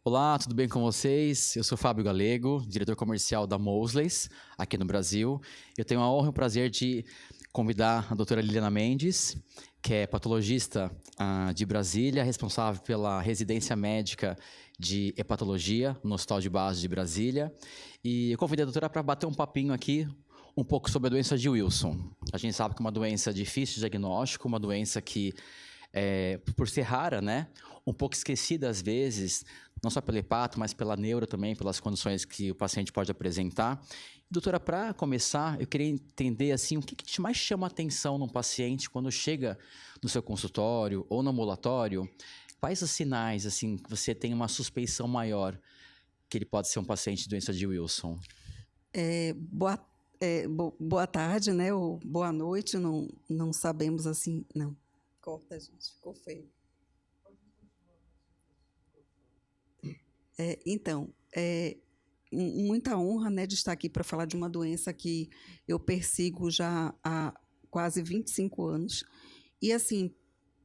Olá, tudo bem com vocês? Eu sou Fábio Galego, diretor comercial da Mosley's, aqui no Brasil. Eu tenho a honra e o prazer de convidar a doutora Liliana Mendes, que é patologista de Brasília, responsável pela residência médica de hepatologia no Hospital de Base de Brasília. E eu convidei a doutora para bater um papinho aqui, um pouco sobre a doença de Wilson. A gente sabe que é uma doença difícil de diagnóstico, uma doença que, por ser rara, né, um pouco esquecida às vezes, não só pelo hepato, mas pela neuro também, pelas condições que o paciente pode apresentar. Doutora, para começar, eu queria entender assim, o que te mais chama a atenção num paciente quando chega no seu consultório ou no ambulatório? Quais os sinais assim, que você tem uma suspeição maior que ele pode ser um paciente de doença de Wilson? Boa tarde, né? Ou boa noite, não sabemos assim. Não, corta, gente, ficou feio. Muita honra, né, de estar aqui para falar de uma doença que eu persigo já há quase 25 anos. E, assim,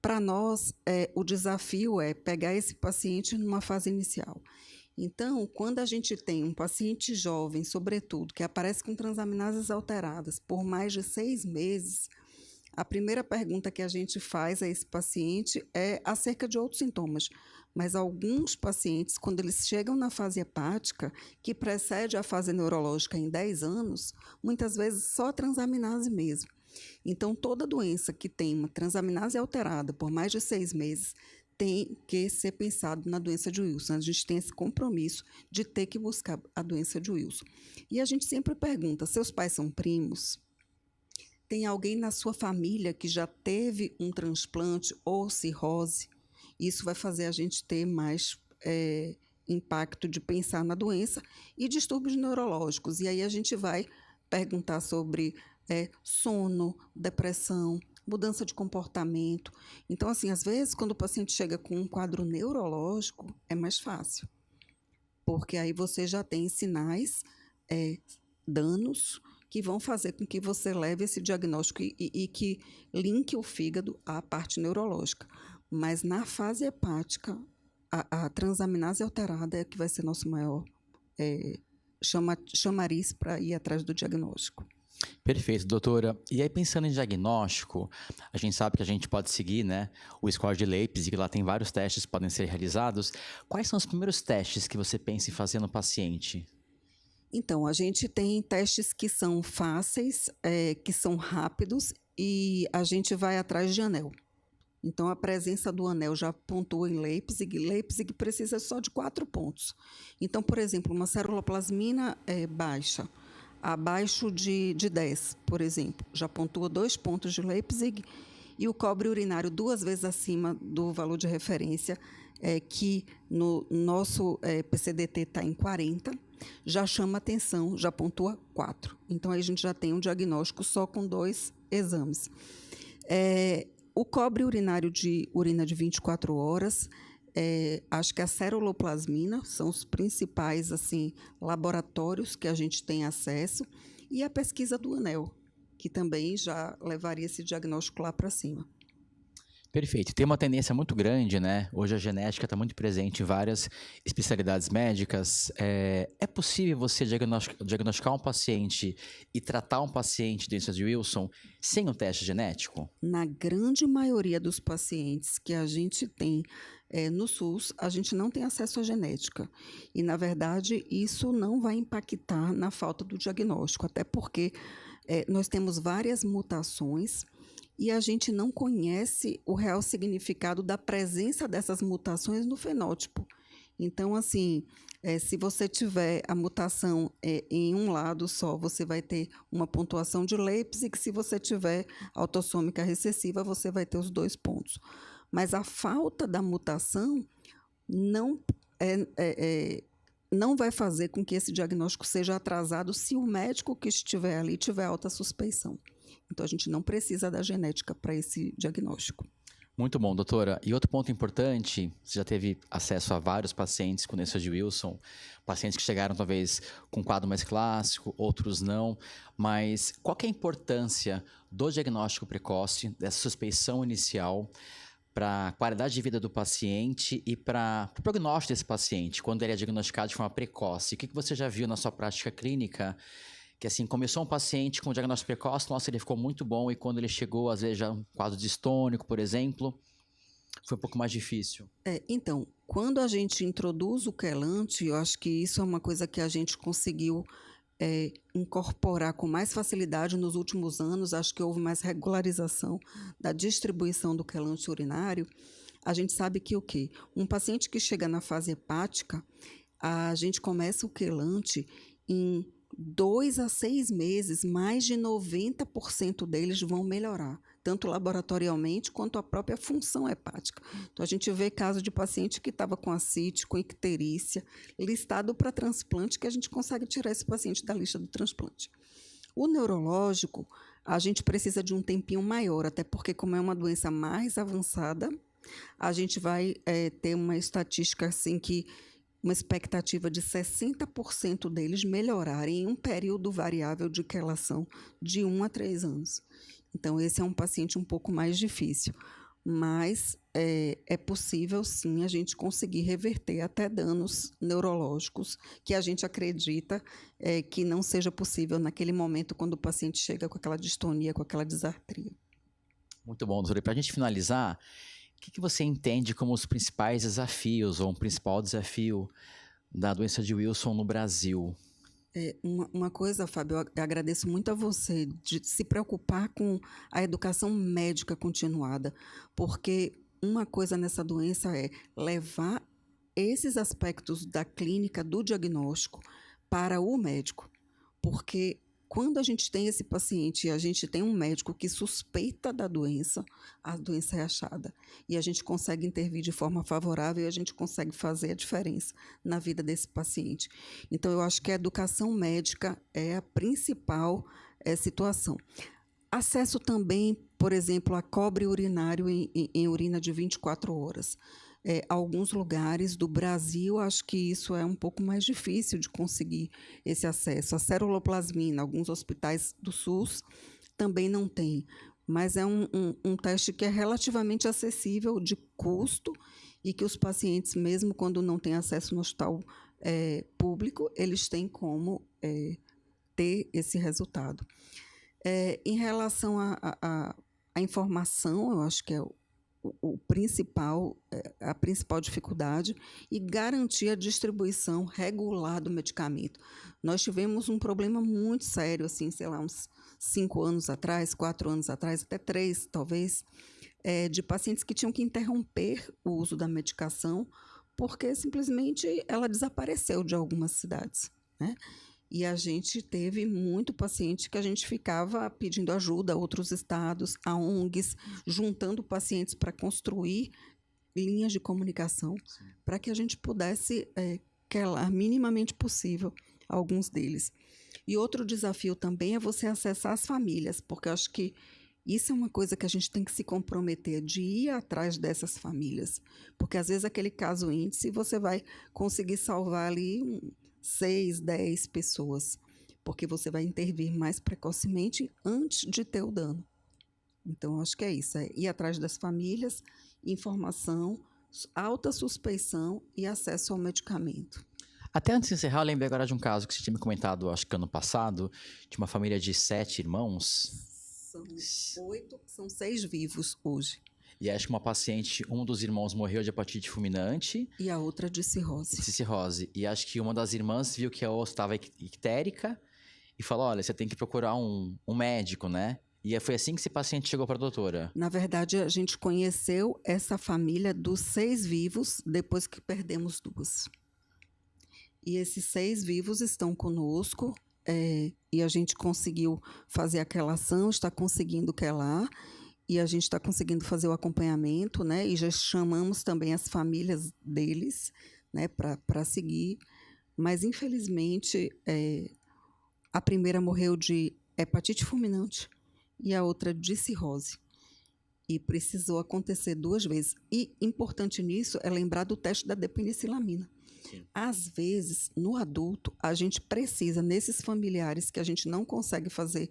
para nós, o desafio é pegar esse paciente numa fase inicial. Então, quando a gente tem um paciente jovem, sobretudo, que aparece com transaminases alteradas por mais de 6 meses, a primeira pergunta que a gente faz a esse paciente é acerca de outros sintomas. Mas alguns pacientes, quando eles chegam na fase hepática, que precede a fase neurológica em 10 anos, muitas vezes só transaminase mesmo. Então, toda doença que tem uma transaminase alterada por mais de 6 meses tem que ser pensado na doença de Wilson. A gente tem esse compromisso de ter que buscar a doença de Wilson. E a gente sempre pergunta, seus pais são primos? Tem alguém na sua família que já teve um transplante ou cirrose? Isso vai fazer a gente ter mais impacto de pensar na doença e distúrbios neurológicos. E aí a gente vai perguntar sobre sono, depressão, mudança de comportamento. Então, assim, às vezes, quando o paciente chega com um quadro neurológico, é mais fácil, porque aí você já tem sinais, danos, que vão fazer com que você leve esse diagnóstico e que linke o fígado à parte neurológica. Mas na fase hepática, a transaminase alterada é que vai ser nosso maior chamariz para ir atrás do diagnóstico. Perfeito, doutora. E aí, pensando em diagnóstico, a gente sabe que a gente pode seguir, né, o score de Leipzig, que lá tem vários testes que podem ser realizados. Quais são os primeiros testes que você pensa em fazer no paciente? Então, a gente tem testes que são fáceis, que são rápidos, e a gente vai atrás de anel. Então, a presença do anel já pontua em Leipzig. Leipzig precisa só de 4 pontos. Então, por exemplo, uma ceruloplasmina baixa, abaixo de 10, por exemplo, já pontua 2 pontos de Leipzig, e o cobre urinário 2 vezes acima do valor de referência, que no nosso PCDT está em 40, já chama atenção, já pontua 4. Então, aí a gente já tem um diagnóstico só com 2 exames. O cobre urinário de urina de 24 horas, acho que a ceruloplasmina são os principais assim, laboratórios que a gente tem acesso, e a pesquisa do anel, que também já levaria esse diagnóstico lá para cima. Perfeito. Tem uma tendência muito grande, né? Hoje a genética está muito presente em várias especialidades médicas. É possível você diagnosticar um paciente e tratar um paciente de doença de Wilson sem um teste genético? Na grande maioria dos pacientes que a gente tem no SUS, a gente não tem acesso à genética. E, na verdade, isso não vai impactar na falta do diagnóstico, até porque nós temos várias mutações e a gente não conhece o real significado da presença dessas mutações no fenótipo. Então, assim, se você tiver a mutação em um lado só, você vai ter uma pontuação de Leipzig. Se você tiver autossômica recessiva, você vai ter os 2 pontos. Mas a falta da mutação não vai fazer com que esse diagnóstico seja atrasado se o médico que estiver ali tiver alta suspeição. Então, a gente não precisa da genética para esse diagnóstico. Muito bom, doutora. E outro ponto importante, você já teve acesso a vários pacientes com doença de Wilson, pacientes que chegaram talvez com um quadro mais clássico, outros não, mas qual que é a importância do diagnóstico precoce, dessa suspeição inicial, para a qualidade de vida do paciente e para o prognóstico desse paciente, quando ele é diagnosticado de forma precoce. O que você já viu na sua prática clínica? Que assim, começou um paciente com diagnóstico precoce, nossa, ele ficou muito bom, e quando ele chegou, às vezes, já um quadro distônico, por exemplo, foi um pouco mais difícil. Então, quando a gente introduz o quelante, eu acho que isso é uma coisa que a gente conseguiu incorporar com mais facilidade nos últimos anos. Acho que houve mais regularização da distribuição do quelante urinário. A gente sabe que o quê? Um paciente que chega na fase hepática, a gente começa o quelante em 2 a 6 meses, mais de 90% deles vão melhorar, tanto laboratorialmente quanto a própria função hepática. Então, a gente vê caso de paciente que estava com ascite, com icterícia, listado para transplante, que a gente consegue tirar esse paciente da lista do transplante. O neurológico, a gente precisa de um tempinho maior, até porque, como é uma doença mais avançada, a gente vai ter uma estatística assim que uma expectativa de 60% deles melhorarem em um período variável de quelação de 1 a 3 anos. Então, esse é um paciente um pouco mais difícil, mas é possível, sim, a gente conseguir reverter até danos neurológicos que a gente acredita que não seja possível naquele momento quando o paciente chega com aquela distonia, com aquela disartria. Muito bom, doutora. E para a gente finalizar, o que você entende como os principais desafios, ou um principal desafio da doença de Wilson no Brasil? Uma coisa, Fábio, eu agradeço muito a você de se preocupar com a educação médica continuada, porque uma coisa nessa doença é levar esses aspectos da clínica, do diagnóstico, para o médico, porque quando a gente tem esse paciente e a gente tem um médico que suspeita da doença, a doença é achada. E a gente consegue intervir de forma favorável e a gente consegue fazer a diferença na vida desse paciente. Então, eu acho que a educação médica é a principal situação. Acesso também, por exemplo, a cobre urinário em urina de 24 horas. Alguns lugares do Brasil, acho que isso é um pouco mais difícil de conseguir esse acesso. A ceruloplasmina, alguns hospitais do SUS também não têm, mas é um teste que é relativamente acessível de custo e que os pacientes, mesmo quando não têm acesso no hospital público, eles têm como ter esse resultado. Em relação à informação, eu acho que é a principal dificuldade, e garantir a distribuição regular do medicamento. Nós tivemos um problema muito sério, assim, sei lá, uns 5 anos atrás, 4 anos atrás, até 3, talvez, de pacientes que tinham que interromper o uso da medicação porque simplesmente ela desapareceu de algumas cidades, né? E a gente teve muito paciente que a gente ficava pedindo ajuda a outros estados, a ONGs, juntando pacientes para construir linhas de comunicação, para que a gente pudesse quelar minimamente possível alguns deles. E outro desafio também é você acessar as famílias, porque eu acho que isso é uma coisa que a gente tem que se comprometer, de ir atrás dessas famílias, porque às vezes aquele caso índice você vai conseguir salvar ali 6, 10 pessoas, porque você vai intervir mais precocemente antes de ter o dano. Então, acho que é isso, ir atrás das famílias, informação, alta suspeição e acesso ao medicamento. Até antes de encerrar, eu lembrei agora de um caso que você tinha me comentado, acho que ano passado, de uma família de 7 irmãos. São 6 vivos hoje. E acho que uma paciente, um dos irmãos morreu de hepatite fulminante. E a outra de cirrose. De cirrose. E acho que uma das irmãs viu que a outra estava ictérica e falou, olha, você tem que procurar um médico, né? E foi assim que esse paciente chegou para a doutora. Na verdade, a gente conheceu essa família dos 6 vivos depois que perdemos 2. E esses 6 vivos estão conosco, e a gente conseguiu fazer a quelação, está conseguindo quelar, e a gente está conseguindo fazer o acompanhamento, né? E já chamamos também as famílias deles, né, para seguir. Mas, infelizmente, a primeira morreu de hepatite fulminante e a outra de cirrose. E precisou acontecer 2 vezes. E, importante nisso, é lembrar do teste da depenicilamina. Sim. Às vezes, no adulto, a gente precisa, nesses familiares que a gente não consegue fazer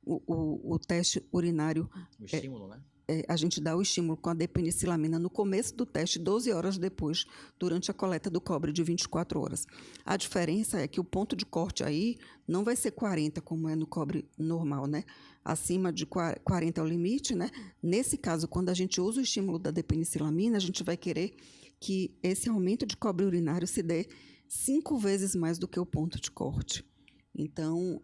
o teste urinário... O estímulo, né? a gente dá o estímulo com a depenicilamina no começo do teste, 12 horas depois, durante a coleta do cobre de 24 horas. A diferença é que o ponto de corte aí não vai ser 40, como é no cobre normal, né? Acima de 40 é o limite, né? Nesse caso, quando a gente usa o estímulo da depenicilamina, a gente vai querer que esse aumento de cobre urinário se dê 5 vezes mais do que o ponto de corte. Então,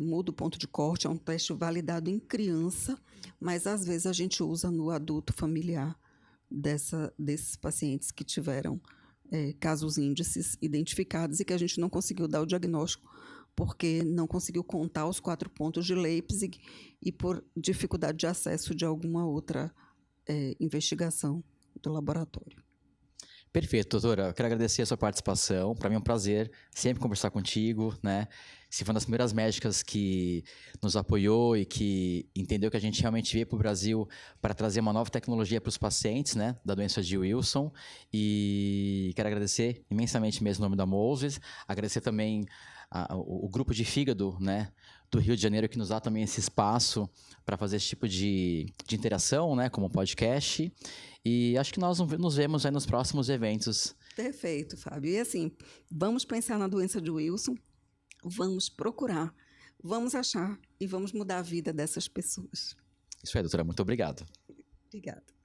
muda o ponto de corte, é um teste validado em criança, mas às vezes a gente usa no adulto familiar desses pacientes que tiveram casos índices identificados e que a gente não conseguiu dar o diagnóstico porque não conseguiu contar os 4 pontos de Leipzig e por dificuldade de acesso de alguma outra investigação do laboratório. Perfeito, doutora. Eu quero agradecer a sua participação. Para mim é um prazer sempre conversar contigo, né? Você foi uma das primeiras médicas que nos apoiou e que entendeu que a gente realmente veio para o Brasil para trazer uma nova tecnologia para os pacientes, né, da doença de Wilson. E quero agradecer imensamente mesmo o nome da Moses. Agradecer também o grupo de fígado, né, do Rio de Janeiro, que nos dá também esse espaço para fazer esse tipo de interação, né, como podcast. E acho que nós nos vemos aí nos próximos eventos. Perfeito, Fábio. E assim, vamos pensar na doença de Wilson, vamos procurar, vamos achar e vamos mudar a vida dessas pessoas. Isso aí, doutora. Muito obrigado. Obrigada.